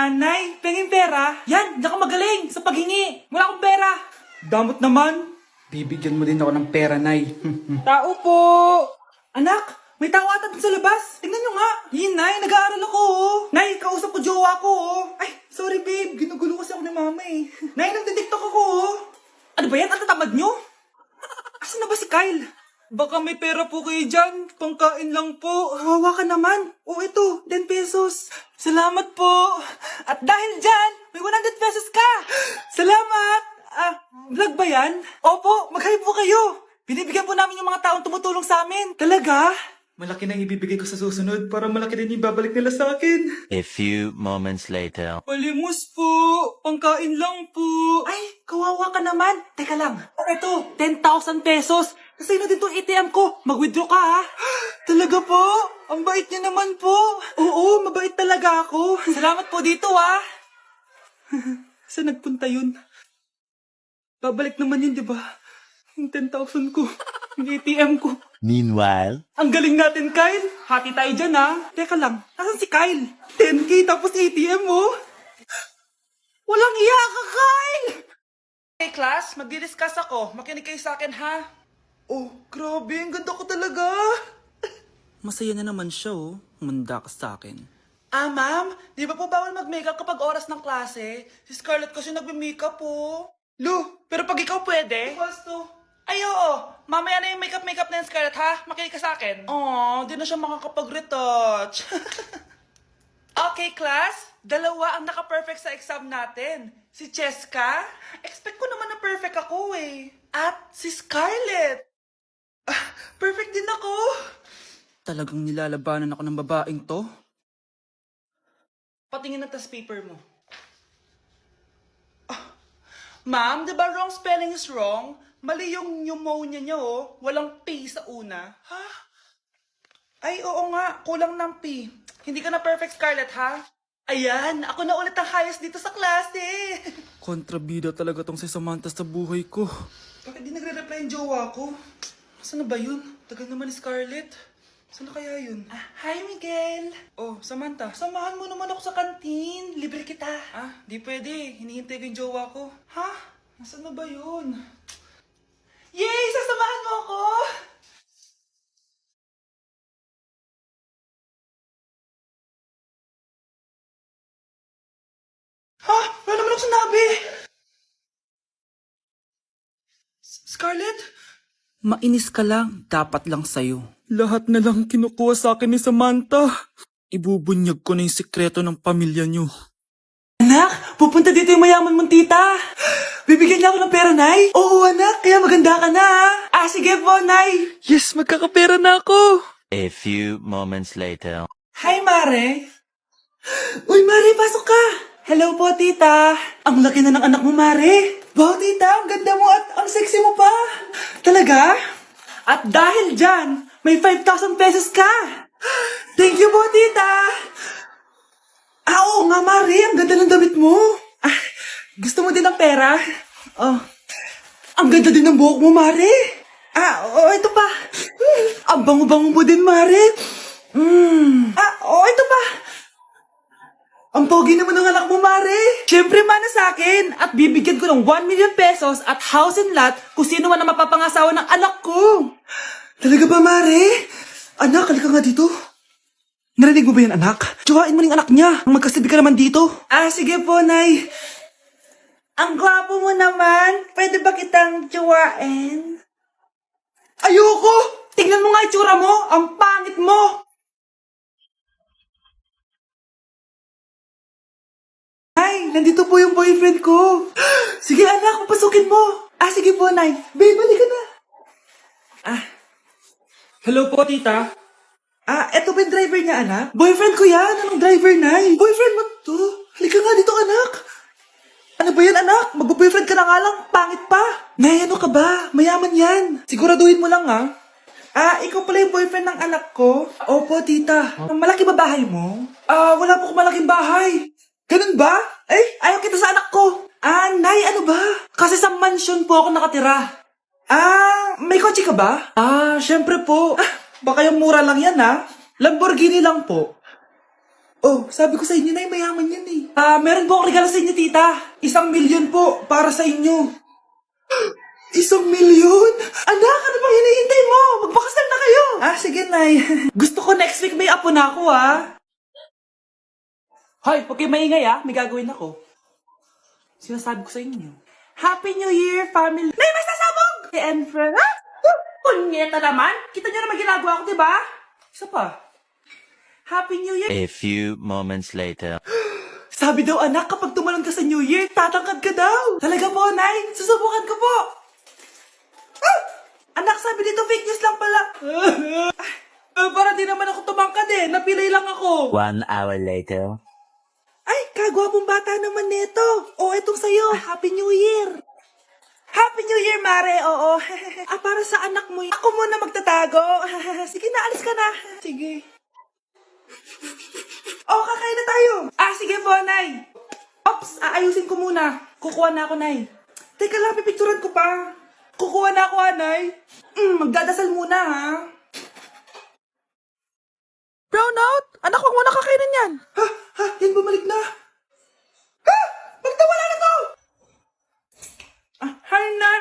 Nay, penging pera? Yan, di ako magaling sa paghingi. Wala akong pera. Damot naman. Bibigyan mo din ako ng pera, Nay. Tao po. Anak, may tao ata dun sa labas. Tingnan nyo nga. Yun, Nay, nag-aaral ako, oh. Nay, kausap ko jowa ko, oh. Ay, sorry, babe. Ginugulo kasi ako ni mama, eh. Nay, nagtitiktok ako, oh. Ano ba yan? Ang tatamad nyo? Asan na ba si Kyle? Baka may pera po kayo dyan. Pangkain lang po. Hawa ka naman. O ito, 10 pesos. Salamat po. At dahil dyan, may 100 pesos ka. Salamat. Vlog ba yan? Opo, mag-hi po kayo. Binibigyan po namin yung mga taong tumutulong sa amin. Talaga? Malaki na ibibigay ko sa susunod para malaki din yung babalik nila sa akin. A few moments later. Palimos po. Pangkain lang po. Ay, kawawa ka naman. Teka lang. Ito, 10,000 pesos. Kasi na dito ATM ko. Mag-withdraw ka, ha? Talaga po? Ang bait niya naman po. Oo, mabait talaga ako. Salamat po dito, ha? Saan nagpunta yun? Babalik naman yun, di ba? Yung 10,000 ko. Yung ATM ko. Meanwhile. Ang galing natin, Kyle. Hati tayo dyan, ha? Teka lang, nasan si Kyle? 10K tapos ATM, oh. Walang iya ka, Kyle! Hey, class, magdi-discuss ako. Makinig kayo sa akin, ha? Oh, grabe, ang ganda ko talaga. Masaya na naman siya, oh. Manda ka sa akin. Ma'am, di ba po bawal mag-makeup kapag oras ng klase? Si Scarlett kasi nagme-makeup, po. Lu, pero pag ikaw pwede? Gusto. Ay, oo. Mamaya na yung makeup na yung Scarlett, ha? Makinig ka sa akin. Aw, di na siya makakapag-retouch. Okay, class. Dalawa ang naka-perfect sa exam natin. Si Cheska. Expect ko naman na perfect ako, eh. At si Scarlett. Perfect din ako. Talagang nilalabanan ako ng babaeng to. Patingin ng test paper mo. Ma'am, di ba wrong spelling is wrong? Mali yung pneumonia niya, oh. Walang P sa una. Ha? Ay, oo nga. Kulang ng P. Hindi ka na perfect, Scarlett, ha? Ayan, ako na ulit ang highest dito sa klase. Kontrabida talaga tong si Samantha sa buhay ko. Bakit di nagre-reply yung jowa ko? Saan na ba yun? Tagal naman ni Scarlett. Saan na kaya yun? Hi, Miguel. Oh, Samantha, samahan mo naman ako sa kantin. Libre kita. Di pwede. Hinihintay ko yung jowa ko. Ha? Nasaan na ba yun? Yay! Sasamahan mo ako! Ha? Wala naman ako sinabi! Scarlett? Mainis ka lang. Dapat lang sa'yo. Lahat na lang kinukuha sa akin ni Samantha. Ibubunyag ko na yung sikreto ng pamilya niyo. Anak, pupunta dito yung mayaman mong tita. Bibigyan niya ako ng pera, Nay. Oo, anak. Kaya maganda ka na, ha? Sige po, Nay. Yes, magkakapera na ako. A few moments later. Hi, Mare. Uy, Mare, pasok ka. Hello po, tita. Ang laki na ng anak mo, Mare. Wow, tita, ang ganda mo at ang sexy mo pa. Talaga? At dahil dyan, may 5,000 pesos ka. Thank you po, tita. Oo nga, Mare. Ang ganda ng damit mo. Gusto mo din ng pera? Oh. Ang ganda din ng buhok mo, Mare. Ito pa. Ang bango-bango mo din, Mare. Ito pa. Ang pogi naman ng anak mo, Mare. Siyempre, mana sa akin. At bibigyan ko ng 1 million pesos at house and lot kung sino man ang mapapangasawa ng anak ko. Talaga ba, Mare? Anak, halika nga dito. Narinig mo ba yan, anak? Tsuhain mo ng anak niya. Magkasabi ka naman dito. Sige po, Nay. Ang gwapo mo naman. Pwede ba kitang tsuhain? Ayoko! Tingnan mo nga itsura mo. Ang pangit mo. Nay, nandito po yung boyfriend ko. Sige, anak, papasukin mo. Sige po, Nay. Babe, balik ka na. Hello po, tita. Eto ba yung driver niya, anak? Boyfriend ko yan. Anong driver, Nay? Boyfriend mo to? Halika nga dito, anak. Ano ba yan, anak? Mag-boyfriend ka na nga lang. Pangit pa. Nay, ano ka ba? Mayaman yan. Siguraduhin mo lang, ha? Ikaw pala yung boyfriend ng anak ko? Opo, tita. Malaki ba bahay mo? Wala po akong malaking bahay. Ganun ba? Ayaw kita sa anak ko. Nay, ano ba? Kasi sa mansion po ako nakatira. May kotse ka ba? Syempre po. Baka yung mura lang yan, ha? Lamborghini lang po. Oh, sabi ko sa inyo na mayaman yan eh. Meron po akong regalo sa inyo, tita. 1,000,000 po para sa inyo. 1,000,000? Anak, ano bang hinihintay mo? Magpakasal na kayo. Sige, Nay. Gusto ko next week may apo na ako, Hoy, huwag kayo maingay, May gagawin ako. Sinasabi ko sa inyo. Happy New Year, family. Nay, may sasabog! And friend, Punyeta naman. Kita niyo naman ginagawa ko, diba? Isa pa. Happy New Year. A few moments later. Sabi daw, anak, kapag tumalon ka sa New Year, tatangkad ka daw. Talaga po, Nay. Susubukan ko po. Anak, sabi dito, fake news lang pala. Para di naman ako tumangkad Napilay lang ako. 1 hour later. Ay, kagwapong bata naman neto. Etong sa'yo. Happy New Year. Happy New Year, Mare. Oo. Para sa anak mo. Ako muna magtatago. Sige na, alis ka na. Sige. Kakain na tayo. Sige po, Nay. Ops, aayusin ko muna. Kukuha na ako, Nay. Teka lang, pipicturan ko pa. Kukuha na ako, Nay. Magdadasal muna, ha? Brownout? Anak, wag mo na kakainin yan. Yan bumalik na. Magtawala na to. Hi, na.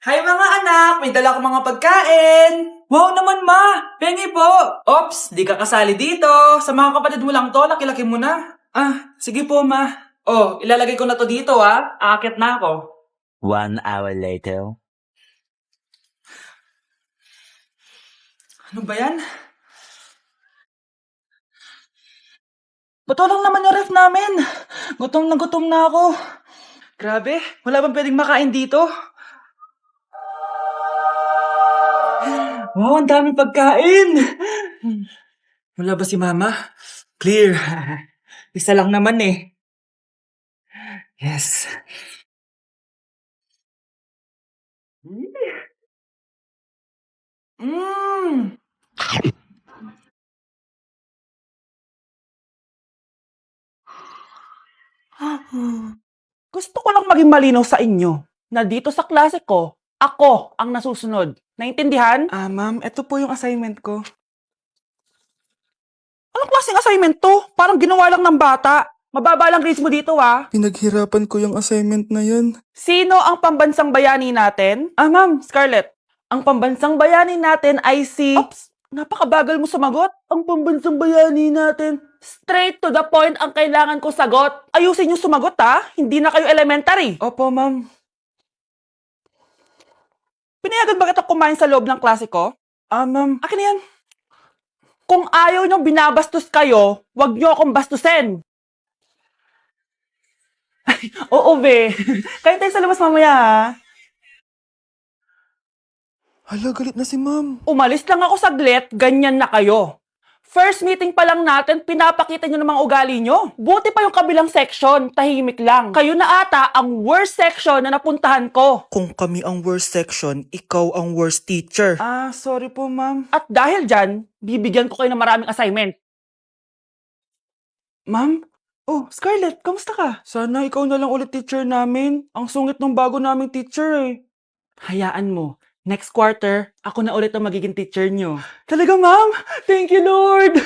Hi, mga anak. May dala ko mga pagkain. Wow naman, ma. Pengi po. Ops, di ka kasali dito. Sa mga kapatid mo lang to, laki-laki mo na. Sige po, ma. Ilalagay ko na to dito, Aakyat na ako. 1 hour later. Ano ba yan? Bato lang naman yung ref namin. Gutom na ako. Grabe, wala bang pwedeng makain dito? Wow, ang daming pagkain. Wala ba si Mama? Clear. Isa lang naman Yes. Gusto ko lang maging malinaw sa inyo na dito sa klase ko, ako ang nasusunod. Naintindihan? Ma'am, ito po yung assignment ko. Anong klaseng assignment to? Parang ginawa lang ng bata. Mababa lang grades mo dito, Pinaghirapan ko yung assignment na yan. Sino ang pambansang bayani natin? Ma'am, Scarlett. Ang pambansang bayani natin ay si... Oops! Napakabagal mo sumagot. Ang pambansang bayani natin. Straight to the point ang kailangan ko sagot. Ayusin yung sumagot, Hindi na kayo elementary. Opo, ma'am. Pinayagan ba kita kumain sa loob ng klase ko? Ma'am. Akin na yan. Kung ayaw niyong binabastos kayo, wag niyo akong bastusin. Oo, be. Kain tayo sa labas mamaya, Hala, galit na si ma'am. Umalis lang ako saglit, ganyan na kayo. First meeting pa lang natin, pinapakita nyo ng mga ugali nyo. Buti pa yung kabilang section, tahimik lang. Kayo na ata ang worst section na napuntahan ko. Kung kami ang worst section, ikaw ang worst teacher. Sorry po, ma'am. At dahil dyan, bibigyan ko kayo ng maraming assignment. Ma'am? Scarlett, kamusta ka? Sana ikaw na lang ulit teacher namin. Ang sungit ng bago naming teacher Hayaan mo. Next quarter, ako na ulit ang magiging teacher nyo. Talaga, ma'am? Thank you, Lord!